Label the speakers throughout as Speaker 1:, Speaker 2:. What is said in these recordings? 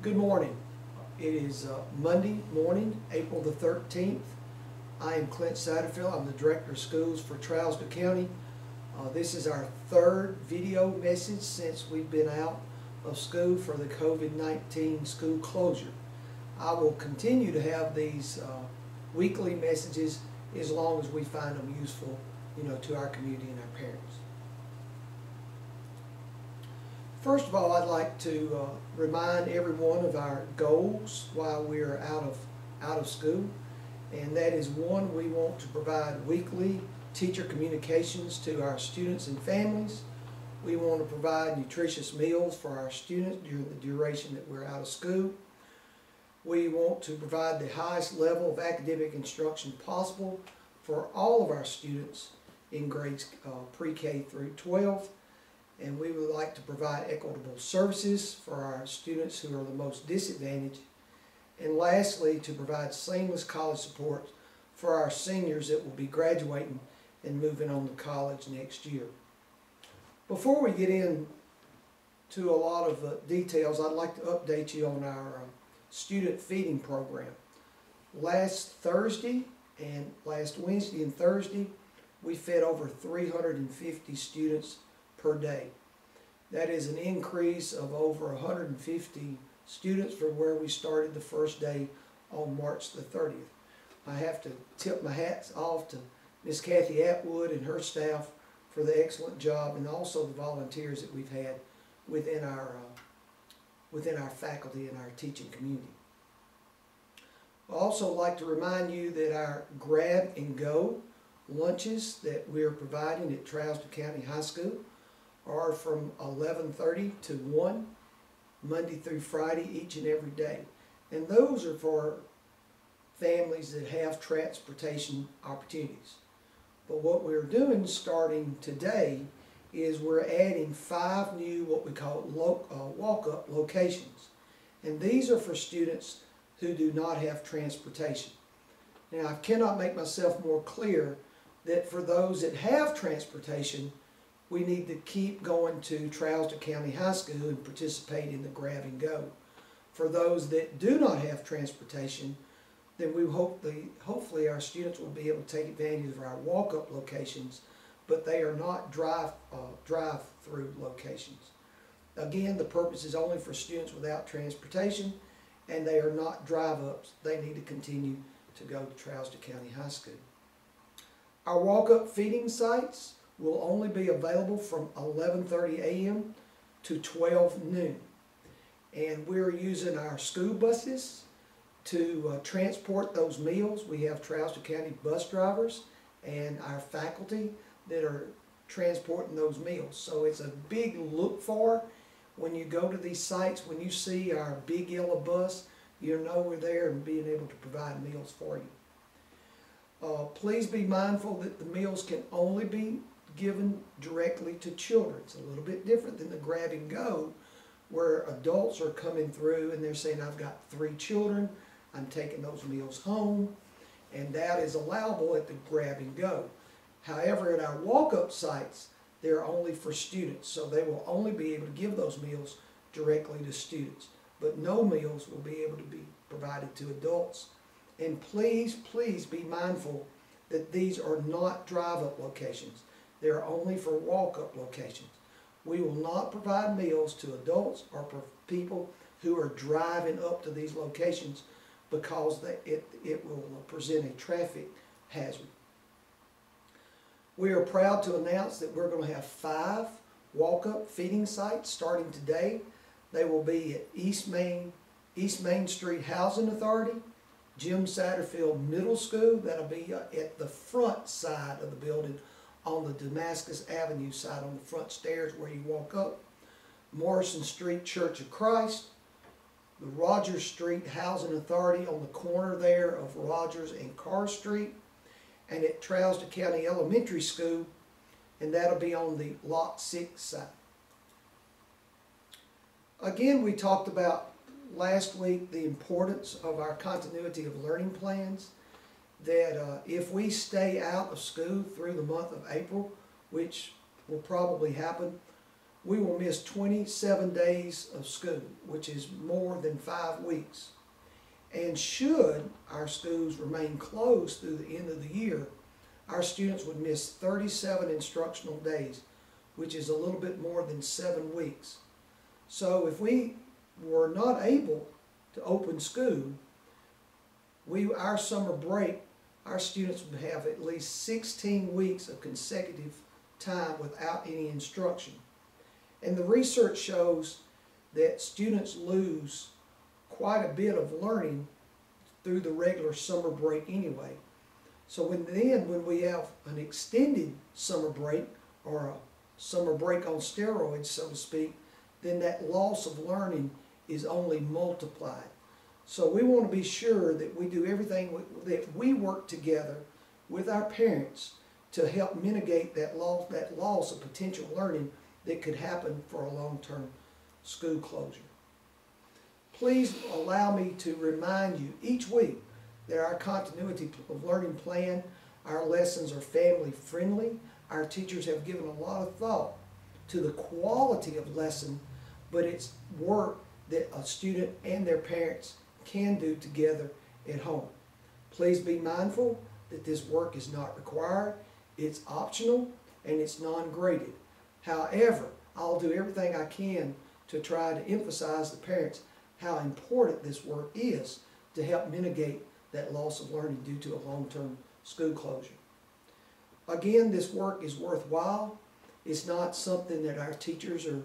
Speaker 1: Good morning. It is Monday morning, April the 13th. I am Clint Satterfield. I'm the Director of Schools for Trousdale County. This is our third video message since we've been out of school for the COVID-19 school closure. I will continue to have these weekly messages as long as we find them useful, to our community and our parents. First of all, I'd like to remind everyone of our goals while we're out of school, and that is one, we want to provide weekly teacher communications to our students and families. We want to provide nutritious meals for our students during the duration that we're out of school. We want to provide the highest level of academic instruction possible for all of our students in grades pre-K through 12. And we would like to provide equitable services for our students who are the most disadvantaged. And lastly, to provide seamless college support for our seniors that will be graduating and moving on to college next year. Before we get into a lot of details, I'd like to update you on our student feeding program. Last Thursday and last Wednesday and Thursday, we fed over 350 students per day. That is an increase of over 150 students from where we started the first day on March the 30th. I have to tip my hats off to Miss Kathy Atwood and her staff for the excellent job, and also the volunteers that we've had within our faculty and our teaching community. I'd also like to remind you that our grab and go lunches that we're providing at Trousdale County High School are from 11:30 to 1, Monday through Friday, each and every day. And those are for families that have transportation opportunities. But what we're doing starting today is we're adding 5 new what we call walk-up locations. And these are for students who do not have transportation. Now, I cannot make myself more clear that for those that have transportation, we need to keep going to Trousdale County High School and participate in the grab and go. For those that do not have transportation, then we hopefully our students will be able to take advantage of our walk-up locations, but they are not drive-through locations. Again, the purpose is only for students without transportation, and they are not drive-ups. They need to continue to go to Trousdale County High School. Our walk-up feeding sites will only be available from 11:30 a.m. to 12 noon. And we're using our school buses to transport those meals. We have Trousdale County bus drivers and our faculty that are transporting those meals. So it's a big look for when you go to these sites. When you see our big yellow bus, you know we're there and being able to provide meals for you. Please be mindful that the meals can only be given directly to children. It's a little bit different than the grab and go, where adults are coming through and they're saying, I've got 3 children, I'm taking those meals home, and that is allowable at the grab and go. However, at our walk-up sites, they're only for students, so they will only be able to give those meals directly to students, but no meals will be able to be provided to adults. And please, please be mindful that these are not drive-up locations. They're only for walk-up locations. We will not provide meals to adults or for people who are driving up to these locations because it will present a traffic hazard. We are proud to announce that we're going to have 5 walk-up feeding sites starting today. They will be at East Main Street Housing Authority, Jim Satterfield Middle School. That'll be at the front side of the building, on the Damascus Avenue side, on the front stairs where you walk up. Morrison Street Church of Christ, the Rogers Street Housing Authority on the corner there of Rogers and Carr Street, and at Trousdale County Elementary School, and that'll be on the Lot 6 side. Again, we talked about last week the importance of our continuity of learning plans, that if we stay out of school through the month of April, which will probably happen, we will miss 27 days of school, which is more than 5 weeks. And should our schools remain closed through the end of the year, our students would miss 37 instructional days, which is a little bit more than 7 weeks. So if we were not able to open school, our summer break, our students would have at least 16 weeks of consecutive time without any instruction. And the research shows that students lose quite a bit of learning through the regular summer break anyway. So when we have an extended summer break, or a summer break on steroids, so to speak, then that loss of learning is only multiplied. So we want to be sure that we do everything, that we work together with our parents to help mitigate that loss of potential learning that could happen for a long-term school closure. Please allow me to remind you each week that our continuity of learning plan, our lessons are family friendly. Our teachers have given a lot of thought to the quality of lesson, but it's work that a student and their parents can do together at home. Please be mindful that this work is not required, it's optional, and it's non-graded. However, I'll do everything I can to try to emphasize to parents how important this work is to help mitigate that loss of learning due to a long-term school closure. Again, this work is worthwhile. It's not something that our teachers are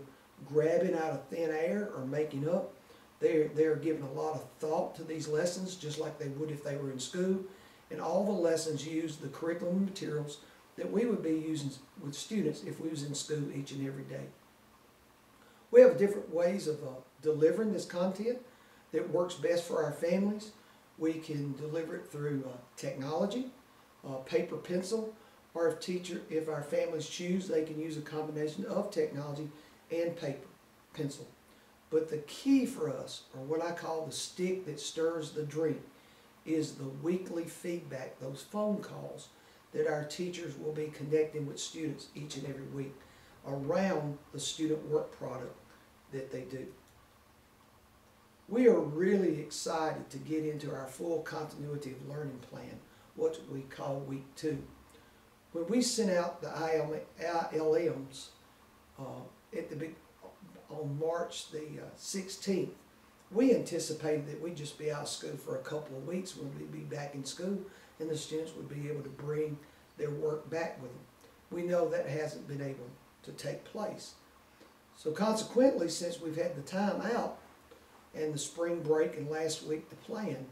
Speaker 1: grabbing out of thin air or making up. They're giving a lot of thought to these lessons, just like they would if they were in school. And all the lessons use the curriculum and materials that we would be using with students if we was in school each and every day. We have different ways of delivering this content that works best for our families. We can deliver it through technology, paper, pencil, or if our families choose, they can use a combination of technology and paper, pencil. But the key for us, or what I call the stick that stirs the drink, is the weekly feedback, those phone calls that our teachers will be connecting with students each and every week around the student work product that they do. We are really excited to get into our full continuity of learning plan, what we call week 2. When we sent out the ILMs on March the 16th, we anticipated that we'd just be out of school for a couple of weeks when we'd be back in school and the students would be able to bring their work back with them. We know that hasn't been able to take place. So consequently, since we've had the time out and the spring break and last week to plan,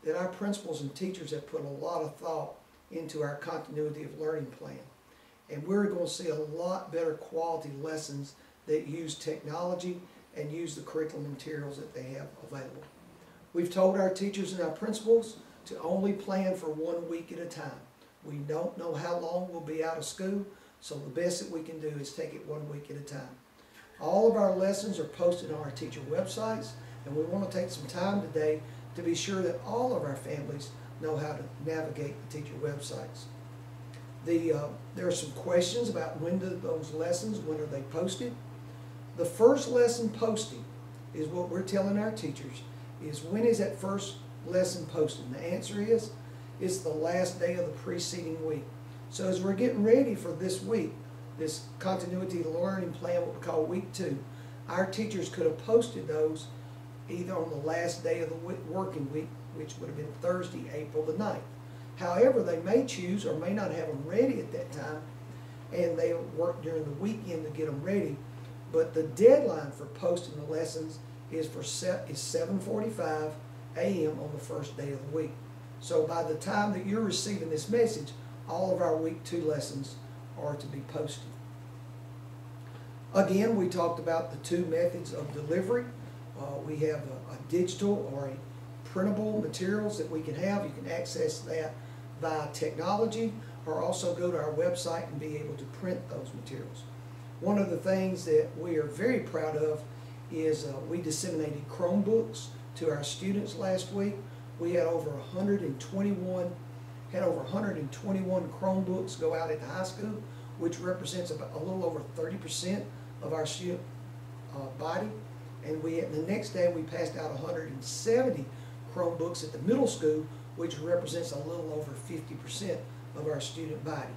Speaker 1: that our principals and teachers have put a lot of thought into our continuity of learning plan. And we're going to see a lot better quality lessons that use technology and use the curriculum materials that they have available. We've told our teachers and our principals to only plan for 1 week at a time. We don't know how long we'll be out of school, so the best that we can do is take it 1 week at a time. All of our lessons are posted on our teacher websites, and we want to take some time today to be sure that all of our families know how to navigate the teacher websites. There are some questions about when do those lessons, when are they posted? The first lesson posting is what we're telling our teachers is when is that first lesson posted? And the answer is it's the last day of the preceding week. So as we're getting ready for this week, this continuity learning plan, what we call week 2, our teachers could have posted those either on the last day of the working week, which would have been Thursday, April the 9th. However, they may choose or may not have them ready at that time, and they work during the weekend to get them ready. But the deadline for posting the lessons is 7:45 a.m. on the first day of the week. So by the time that you're receiving this message, all of our week 2 lessons are to be posted. Again, we talked about the 2 methods of delivery. We have a digital or a printable materials that we can have. You can access that via technology or also go to our website and be able to print those materials. One of the things that we are very proud of is we disseminated Chromebooks to our students last week. We had over 121 Chromebooks go out at the high school, which represents about a little over 30% of our student body. And the next day we passed out 170 Chromebooks at the middle school, which represents a little over 50% of our student body.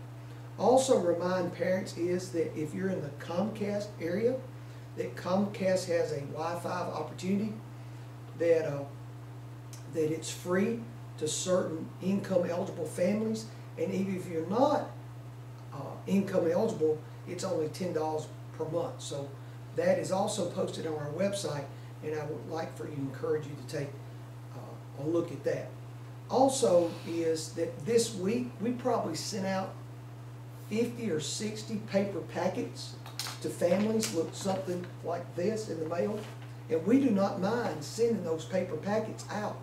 Speaker 1: Also remind parents is that if you're in the Comcast area, that Comcast has a Wi-Fi opportunity, that it's free to certain income eligible families, and even if you're not income eligible, it's only $10 per month. So that is also posted on our website, and I would like for you to encourage you to take a look at that. Also is that this week we probably sent out 50 or 60 paper packets to families, look something like this in the mail, and we do not mind sending those paper packets out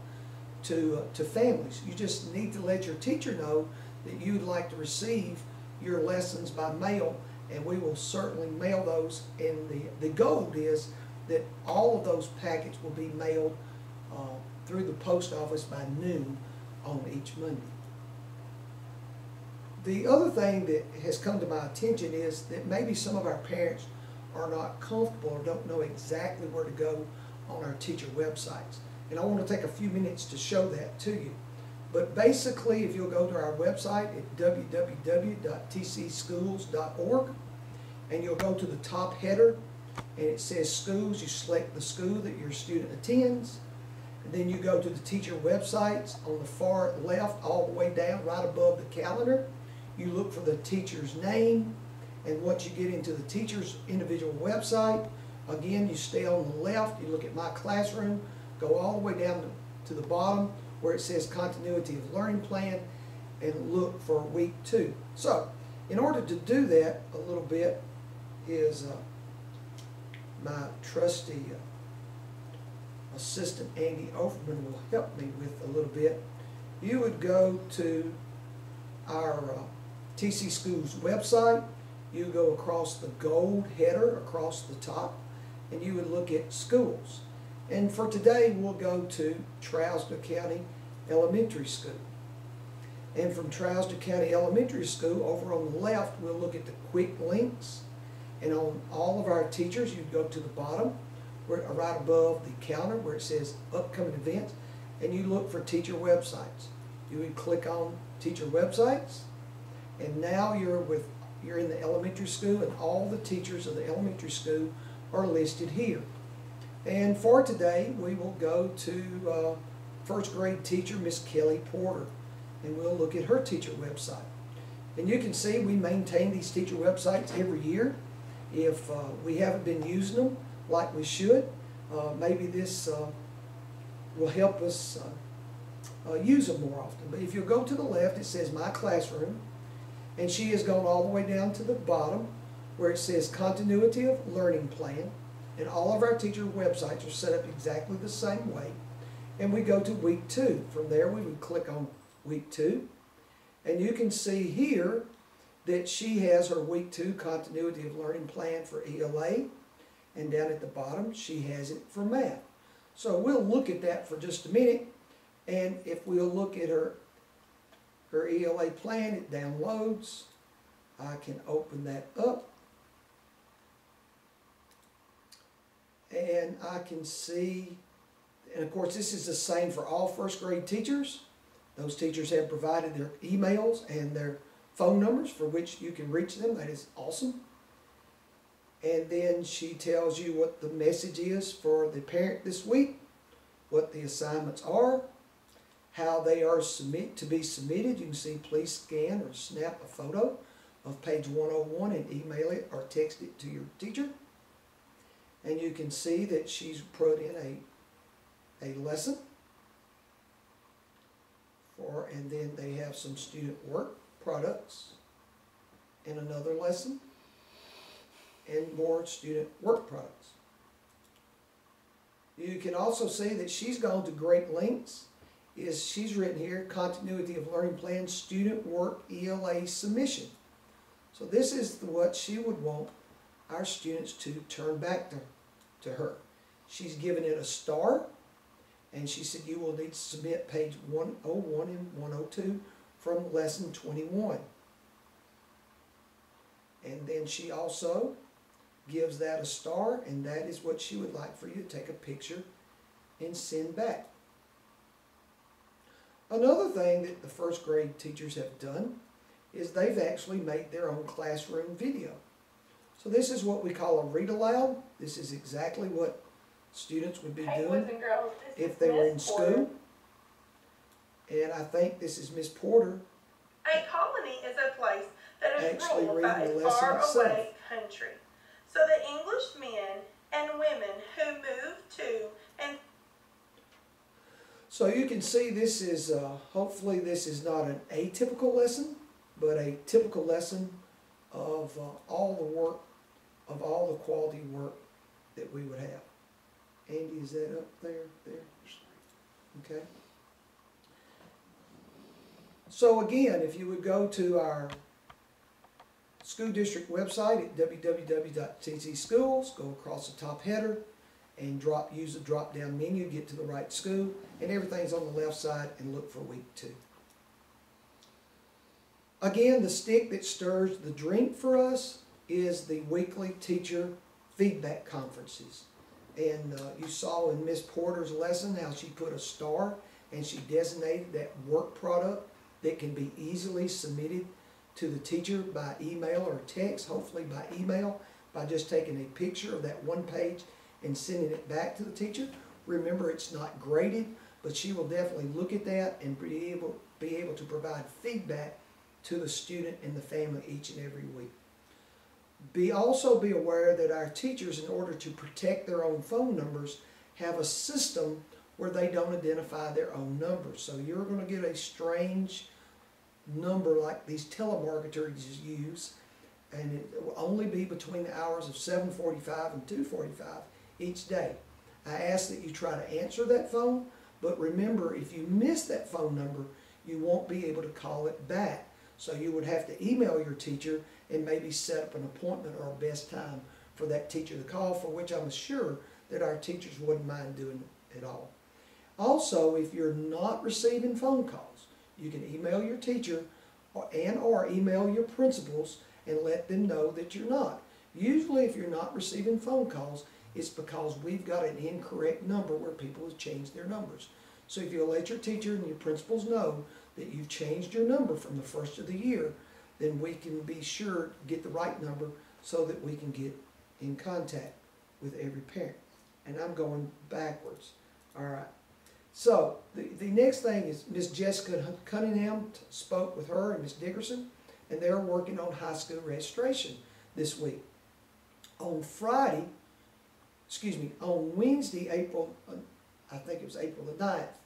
Speaker 1: to families. You just need to let your teacher know that you'd like to receive your lessons by mail, and we will certainly mail those. And the goal is that all of those packets will be mailed through the post office by noon on each Monday. The other thing that has come to my attention is that maybe some of our parents are not comfortable or don't know exactly where to go on our teacher websites. And I want to take a few minutes to show that to you. But basically, if you'll go to our website at www.tcschools.org, and you'll go to the top header, and it says schools. You select the school that your student attends, and then you go to the teacher websites on the far left all the way down right above the calendar. You look for the teacher's name, and once you get into the teacher's individual website, again, you stay on the left, you look at My Classroom, go all the way down to the bottom where it says Continuity of Learning Plan, and look for week 2. So, in order to do that a little bit is my trusty assistant Andy Overman will help me with a little bit. You would go to our TC Schools website, you go across the gold header across the top, and you would look at schools. And for today, we'll go to Trousdale County Elementary School. And from Trousdale County Elementary School, over on the left, we'll look at the quick links. And on all of our teachers, you go to the bottom, right above the calendar where it says upcoming events, and you look for teacher websites. You would click on teacher websites, and now you're in the elementary school, and all the teachers of the elementary school are listed here. And for today, we will go to first grade teacher, Miss Kelly Porter, and we'll look at her teacher website. And you can see we maintain these teacher websites every year. If we haven't been using them like we should, maybe this will help us use them more often. But if you go to the left, it says My Classroom, and she has gone all the way down to the bottom where it says Continuity of Learning Plan, and all of our teacher websites are set up exactly the same way. And we go to week 2. From there we would click on week 2, and you can see here that she has her week 2 Continuity of Learning Plan for ELA, and down at the bottom she has it for math. So we'll look at that for just a minute, and if we'll look at her ELA plan, it downloads. I can open that up, and I can see, and of course this is the same for all first grade teachers. Those teachers have provided their emails and their phone numbers for which you can reach them. That is awesome. And then she tells you what the message is for the parent this week, what the assignments are, how they are to be submitted. You can see please scan or snap a photo of page 101 and email it or text it to your teacher. And you can see that she's put in a lesson for, and then they have some student work products and another lesson and more student work products. You can also see that she's gone to great lengths. She's written here, Continuity of Learning Plan, Student Work ELA Submission. So this is what she would want our students to turn back to her. She's given it a star, and she said you will need to submit page 101 and 102 from lesson 21. And then she also gives that a star, and that is what she would like for you to take a picture and send back. Another thing that the first grade teachers have done is they've actually made their own classroom video. So this is what we call a read aloud. This is exactly what students would be doing if they were in school. And I think this is Miss Porter.
Speaker 2: A colony is a place that is
Speaker 1: Actually
Speaker 2: ruled by
Speaker 1: reading
Speaker 2: a
Speaker 1: the lesson
Speaker 2: faraway country. So the English men and women who moved to and
Speaker 1: So you can see this is, hopefully this is not an atypical lesson, but a typical lesson of all the work, of all the quality work that we would have. Andy, is that up there? There? Okay. So again, if you would go to our school district website at www.ttschools, go across the top header, and use the drop-down menu, get to the right school, and everything's on the left side, and look for week 2. Again, the stick that stirs the drink for us is the weekly teacher feedback conferences. And you saw in Miss Porter's lesson how she put a star and she designated that work product that can be easily submitted to the teacher by email or text, hopefully by email, by just taking a picture of that one page and sending it back to the teacher. Remember, it's not graded, but she will definitely look at that and be able to provide feedback to the student and the family each and every week. Also be aware that our teachers, in order to protect their own phone numbers, have a system where they don't identify their own numbers. So you're going to get a strange number like these telemarketers use, and it will only be between the hours of 7:45 and 2:45 each day. I ask that you try to answer that phone, but remember, if you miss that phone number, you won't be able to call it back. So you would have to email your teacher and maybe set up an appointment or a best time for that teacher to call, for which I'm sure that our teachers wouldn't mind doing at all. Also, if you're not receiving phone calls, you can email your teacher or email your principals and let them know that you're not. Usually if you're not receiving phone calls, it's because we've got an incorrect number where people have changed their numbers. So if you'll let your teacher and your principals know that you've changed your number from the first of the year, then we can be sure to get the right number so that we can get in contact with every parent. And I'm going backwards. All right. So the next thing is Miss Jessica Cunningham spoke with her and Miss Dickerson, and they're working on high school registration this week. On Wednesday, I think it was April the 9th,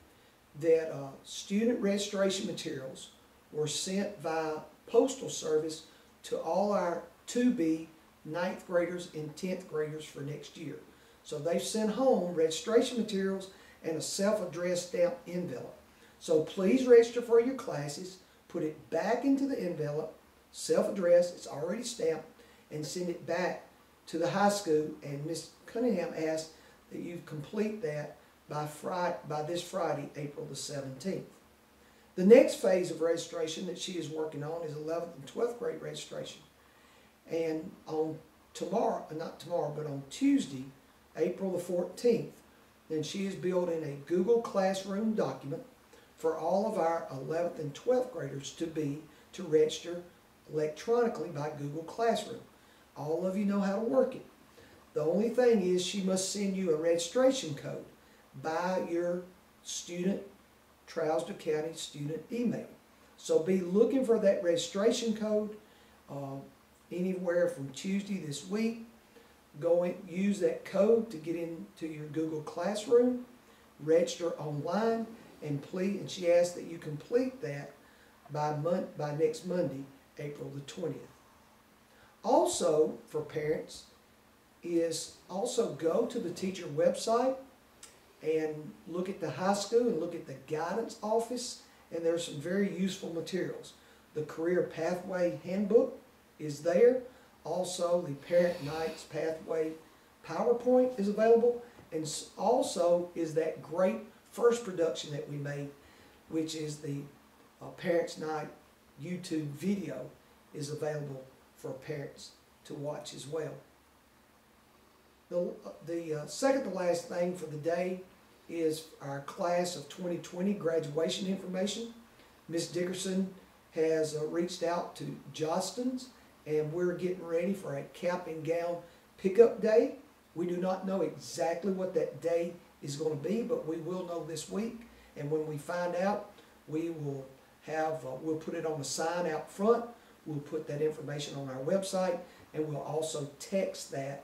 Speaker 1: that student registration materials were sent via postal service to all our 2B 9th graders and 10th graders for next year. So they've sent home registration materials and a self-addressed stamped envelope. So please register for your classes, put it back into the envelope, self-addressed, it's already stamped, and send it back to the high school. And Ms. Cunningham asked that you complete that by this Friday, April the 17th. The next phase of registration that she is working on is 11th and 12th grade registration. And on on Tuesday, April the 14th, then she is building a Google Classroom document for all of our 11th and 12th graders to register electronically by Google Classroom. All of you know how to work it. The only thing is she must send you a registration code by your Trousdale County student email. So be looking for that registration code anywhere from Tuesday this week. Use that code to get into your Google Classroom, register online, and she asked that you complete that by next Monday, April the 20th. Also, for parents, is also go to the teacher website and look at the high school and look at the guidance office, and there's some very useful materials. The Career Pathway Handbook is there. Also, the Parent Nights Pathway PowerPoint is available, and also is that great first production that we made, which is the Parents Night YouTube video, is available for parents to watch as well. The second to last thing for the day is our class of 2020 graduation information. Ms. Dickerson has reached out to Jostens, and we're getting ready for a cap and gown pickup day. We do not know exactly what that day is going to be, but we will know this week. And when we find out, we will have, we'll put it on the sign out front. We'll put that information on our website, and we'll also text that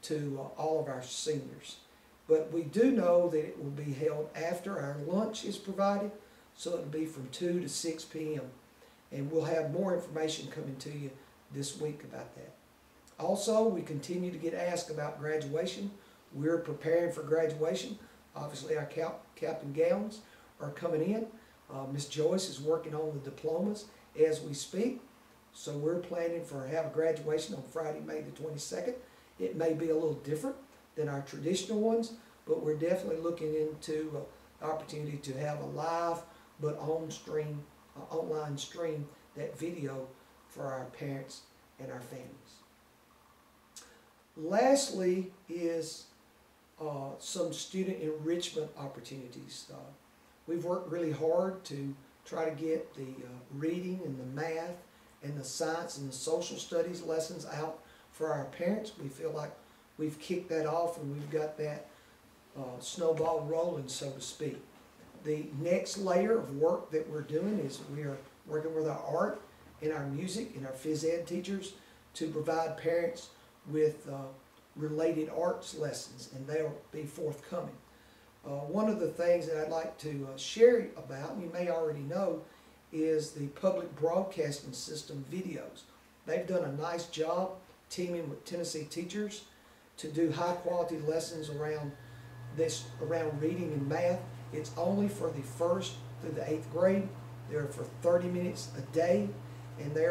Speaker 1: to all of our seniors. But we do know that it will be held after our lunch is provided, so it'll be from 2 to 6 p.m. And we'll have more information coming to you this week about that. Also, we continue to get asked about graduation. We're preparing for graduation. Obviously, our cap and gowns are coming in. Miss Joyce is working on the diplomas as we speak. So we're planning for have a graduation on Friday, May the 22nd. It may be a little different than our traditional ones, but we're definitely looking into the opportunity to have a live but online stream that video for our parents and our families. Lastly is some student enrichment opportunities. We've worked really hard to try to get the reading and the math and the science and the social studies lessons out for our parents. We feel like we've kicked that off and we've got that snowball rolling, so to speak. The next layer of work that we're doing is we are working with our art and our music and our phys ed teachers to provide parents with related arts lessons, and they'll be forthcoming. One of the things that I'd like to share about, and you may already know, is the public broadcasting system videos. They've done a nice job teaming with Tennessee teachers to do high quality lessons around reading and math. It's only for the 1st through the 8th grade. They're for 30 minutes a day, and they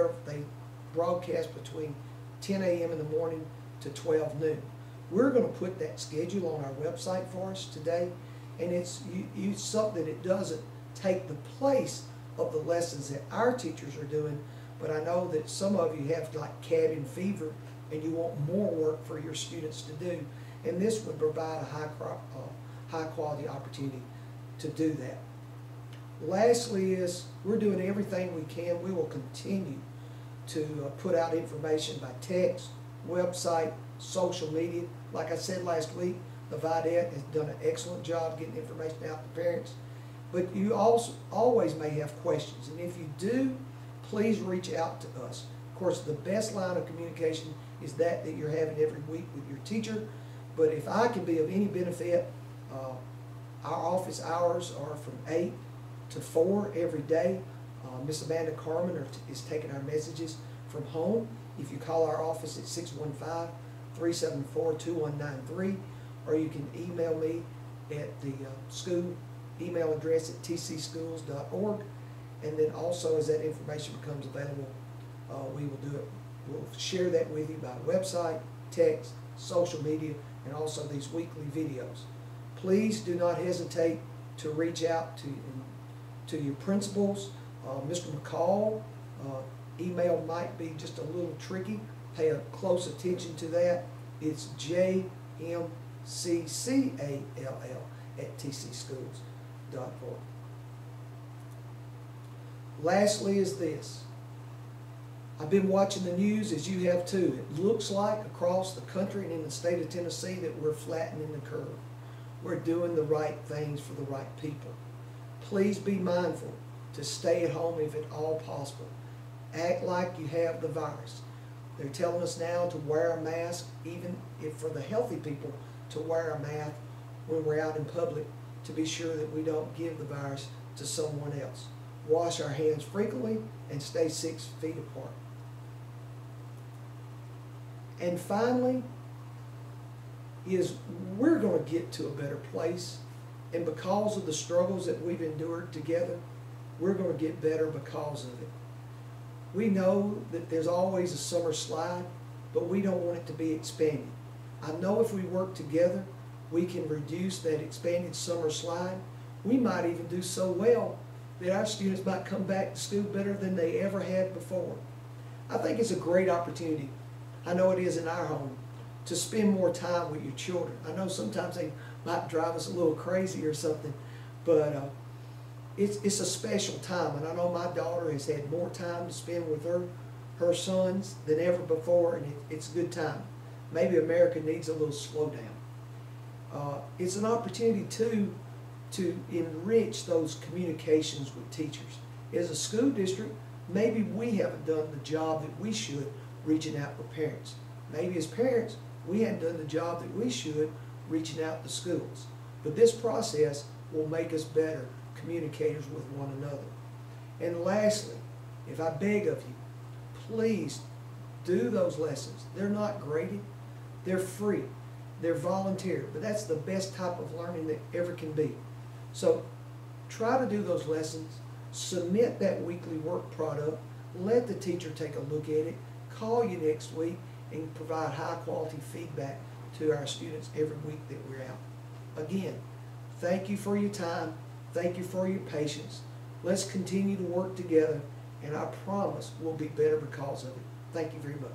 Speaker 1: broadcast between 10 a.m. in the morning to 12 noon. We're going to put that schedule on our website for us today, and it's something that doesn't take the place of the lessons that our teachers are doing, but I know that some of you have like cabin fever and you want more work for your students to do, and this would provide a high quality opportunity to do that. Lastly is we're doing everything we can. We will continue to put out information by text, website, social media. Like I said last week, the Vidette has done an excellent job getting information out to parents. But you also always may have questions, and if you do, please reach out to us. Of course, the best line of communication is that you're having every week with your teacher. But if I can be of any benefit, our office hours are from 8 to 4 every day. Miss Amanda Carmen is taking our messages from home. If you call our office at 615-374-2193, or you can email me at the school email address at tcschools.org, and then also as that information becomes available, we will do it. We'll share that with you by website, text, social media, and also these weekly videos. Please do not hesitate to reach out to your principals. Mr. McCall, email might be just a little tricky. Pay a close attention to that. It's jmccall@tcschools.org. Lastly is this. I've been watching the news, as you have too. It looks like across the country and in the state of Tennessee that we're flattening the curve. We're doing the right things for the right people. Please be mindful to stay at home if at all possible. Act like you have the virus. They're telling us now to wear a mask, even if for the healthy people, to wear a mask when we're out in public to be sure that we don't give the virus to someone else. Wash our hands frequently and stay 6 feet apart. And finally, is we're going to get to a better place, and because of the struggles that we've endured together, we're going to get better because of it. We know that there's always a summer slide, but we don't want it to be expanded. I know if we work together, we can reduce that expanded summer slide. We might even do so well that our students might come back to school better than they ever had before. I think it's a great opportunity. I know it is in our home to spend more time with your children. I know sometimes they might drive us a little crazy or something, but it's a special time. And I know my daughter has had more time to spend with her sons than ever before, and it's a good time. Maybe America needs a little slowdown. It's an opportunity too to enrich those communications with teachers. As a school district, maybe we haven't done the job that we should reaching out with parents. Maybe as parents, we haven't done the job that we should reaching out to schools. But this process will make us better communicators with one another. And lastly, if I beg of you, please do those lessons. They're not graded, they're free, they're volunteer, but that's the best type of learning that ever can be. So try to do those lessons, submit that weekly work product, let the teacher take a look at it, call you next week, and provide high quality feedback to our students every week that we're out. Again, thank you for your time, thank you for your patience. Let's continue to work together, and I promise we'll be better because of it. Thank you very much.